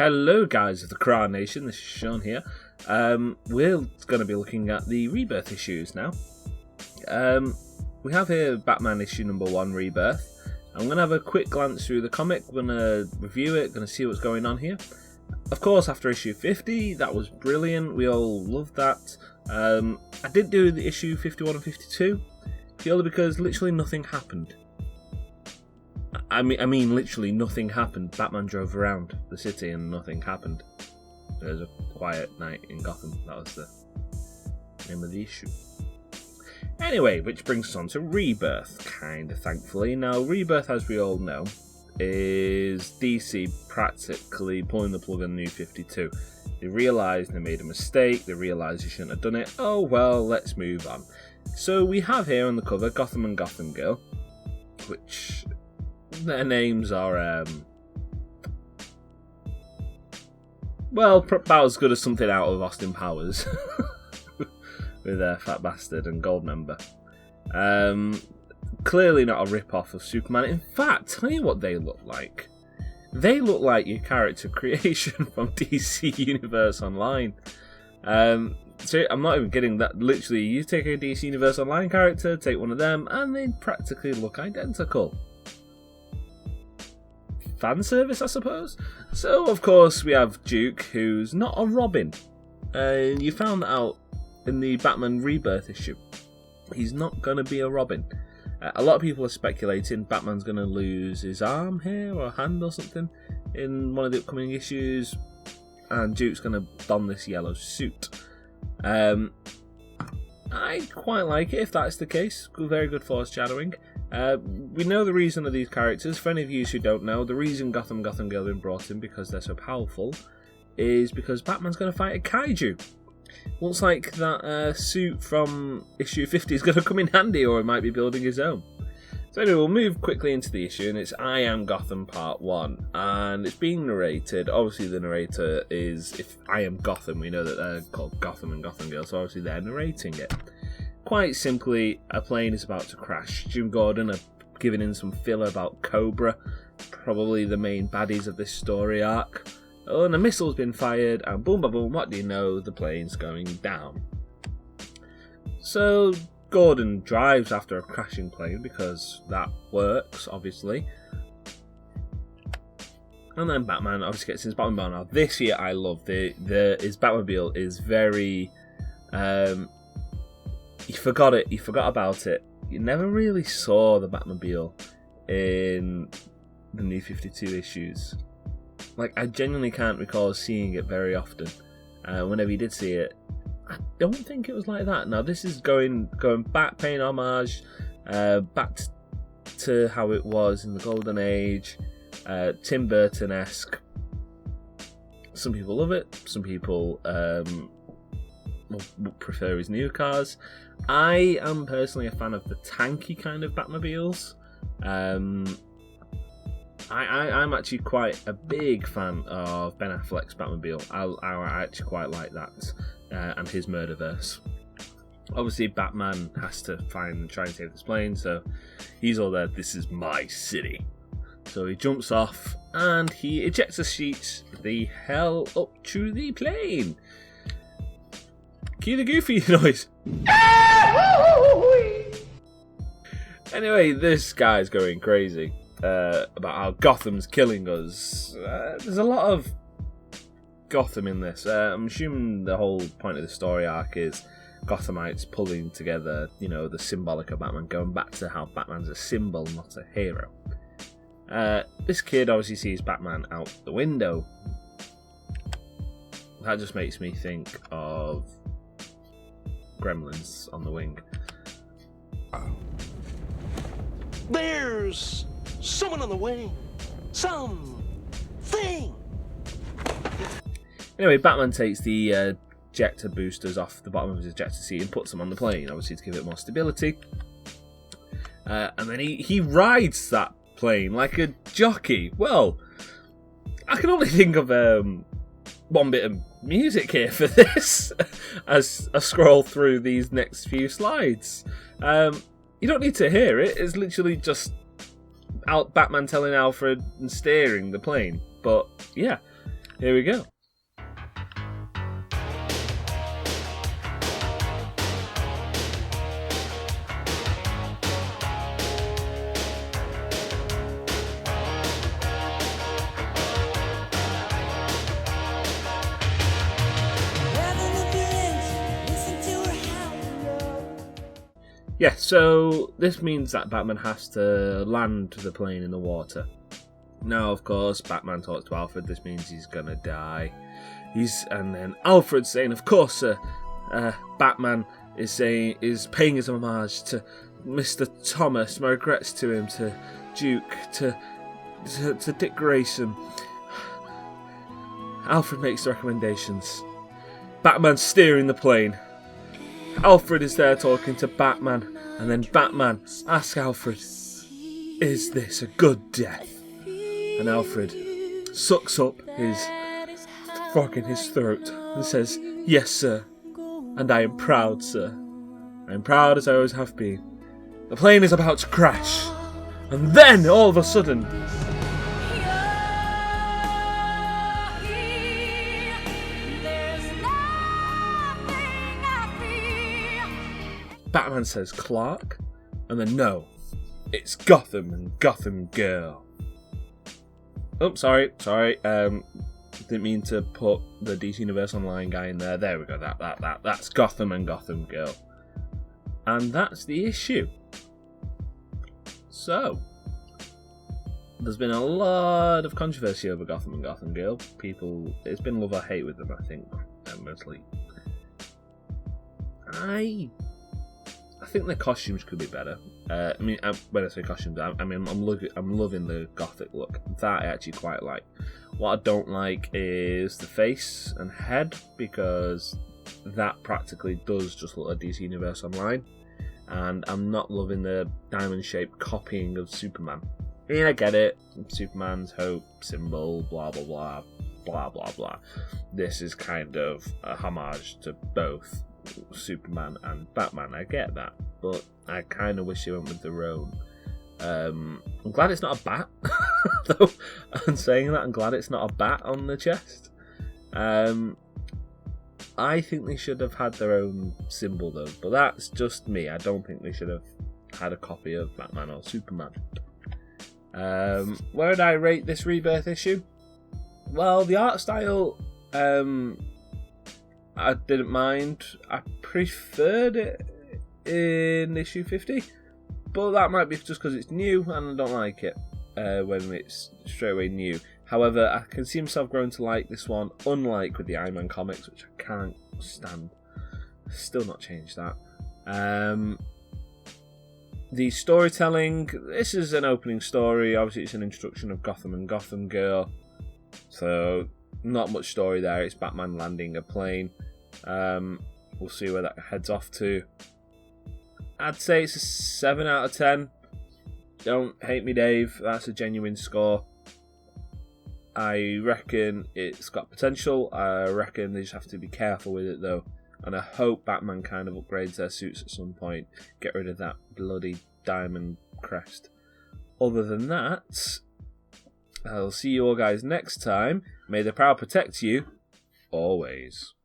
Hello guys of the CRAA-Nation, this is Sean here. We're going to be looking at the Rebirth issues now. We have here Batman issue number 1, Rebirth. I'm going to have a quick glance through the comic, we're going to review it, going to see what's going on here. Of course, after issue 50, that was brilliant, we all loved that. I did do the issue 51 and 52, purely because literally nothing happened. I mean, literally nothing happened. Batman drove around the city and nothing happened. It was a quiet night in Gotham. That was the name of the issue. Anyway, which brings us on to Rebirth, kind of thankfully. Now, Rebirth, as we all know, is DC practically pulling the plug on New 52. They realised they made a mistake, they realised they shouldn't have done it. Oh well, let's move on. So we have here on the cover Gotham and Gotham Girl, which their names are, well, about as good as something out of Austin Powers. With Fat Bastard and Goldmember. Clearly not a rip-off of Superman. In fact, tell you what they look like. They look like your character creation from DC Universe Online. So I'm not even kidding, that literally, you take a DC Universe Online character, take one of them, and they practically look identical. Fan service, I suppose? So, of course, we have Duke, who's not a Robin. You found that out in the Batman Rebirth issue. He's not going to be a Robin. A lot of people are speculating Batman's going to lose his arm here, or a hand or something, in one of the upcoming issues, and Duke's going to don this yellow suit. I quite like it if that's the case. Very good foreshadowing. We know the reason of these characters. For any of you who don't know, the reason Gotham Girl have been brought in because they're so powerful is because Batman's going to fight a kaiju. Looks like that suit from issue 50 is going to come in handy, or he might be building his own. So anyway, we'll move quickly into the issue, and it's I Am Gotham Part 1, and it's being narrated. Obviously the narrator is, if I Am Gotham, we know that they're called Gotham and Gotham Girl, so obviously they're narrating it. Quite simply, a plane is about to crash. Jim Gordon are giving in some filler about Cobra, probably the main baddies of this story arc. Oh, and a missile's been fired, and boom, boom, boom, what do you know? The plane's going down. So, Gordon drives after a crashing plane, because that works, obviously. And then Batman obviously gets in his Batmobile. Now, this here I love. His Batmobile is very... you forgot it. You forgot about it. You never really saw the Batmobile in the New 52 issues. Like, I genuinely can't recall seeing it very often. Whenever you did see it, I don't think it was like that. Now, this is going back, paying homage, back to how it was in the Golden Age, Tim Burton-esque. Some people love it. Some people prefer his new cars. I am personally a fan of the tanky kind of Batmobiles. I'm actually quite a big fan of Ben Affleck's Batmobile. I actually quite like that, and his Murderverse. Obviously, Batman has to try and save this plane, so he's all there. This is my city. So he jumps off and he ejector sheets the hell up to the plane. Cue the goofy noise. Anyway, this guy's going crazy. About how Gotham's killing us. There's a lot of Gotham in this. I'm assuming the whole point of the story arc is Gothamites pulling together, you know, the symbolic of Batman, going back to how Batman's a symbol, not a hero. This kid obviously sees Batman out the window. That just makes me think of Gremlins on the Wing. There's someone on the wing. Something. Anyway, Batman takes the ejector boosters off the bottom of his ejector seat and puts them on the plane, obviously to give it more stability. And then he rides that plane like a jockey. Well, I can only think of one bit of music here for this as I scroll through these next few slides. You don't need to hear it. It's literally just Batman telling Alfred and steering the plane. But yeah, Here we go. Yeah, so this means that Batman has to land the plane in the water. Now, of course, Batman talks to Alfred. This means he's gonna die. And then Alfred's saying, "Of course, sir." Batman is paying his homage to Mr. Thomas. My regrets to him, to Duke, to Dick Grayson. Alfred makes the recommendations. Batman's steering the plane. Alfred is there talking to Batman, and then Batman asks Alfred, "Is this a good death?" And Alfred sucks up his frog in his throat and says, "Yes, sir, and I am proud, sir. I am proud as I always have been." The plane is about to crash, and then all of a sudden, Batman says Clark, and then no, it's Gotham and Gotham Girl. Oh, sorry. Didn't mean to put the DC Universe Online guy in there. There we go. That's Gotham and Gotham Girl, and that's the issue. So there's been a lot of controversy over Gotham and Gotham Girl. It's been love or hate with them, I think, mostly. I think the costumes could be better. When I say costumes, I'm loving the gothic look. That I actually quite like. What I don't like is the face and head, because that practically does just look like DC Universe Online. And I'm not loving the diamond-shaped copying of Superman. I mean, I get it. Superman's hope symbol, blah blah blah, blah blah blah. This is kind of a homage to both Superman and Batman. I get that, but I kind of wish they went with their own. I'm glad it's not a bat, though. I'm saying that, I'm glad it's not a bat on the chest. I think they should have had their own symbol, though, but that's just me. I don't think they should have had a copy of Batman or Superman. Where would I rate this Rebirth issue? Well, the art style, I didn't mind. I preferred it in issue 50, but that might be just because it's new and I don't like it when it's straight away new. However, I can see myself growing to like this one, unlike with the Iron Man comics, which I can't stand. Still not changed that. The storytelling, this is an opening story. Obviously, it's an introduction of Gotham and Gotham Girl, so not much story there. It's Batman landing a plane. We'll see where that heads off to. I'd say it's a 7 out of 10. Don't hate me, Dave. That's a genuine score. I reckon it's got potential. I reckon they just have to be careful with it, though. And I hope Batman kind of upgrades their suits at some point. Get rid of that bloody diamond crest. Other than that, I'll see you all guys next time. May the power protect you always.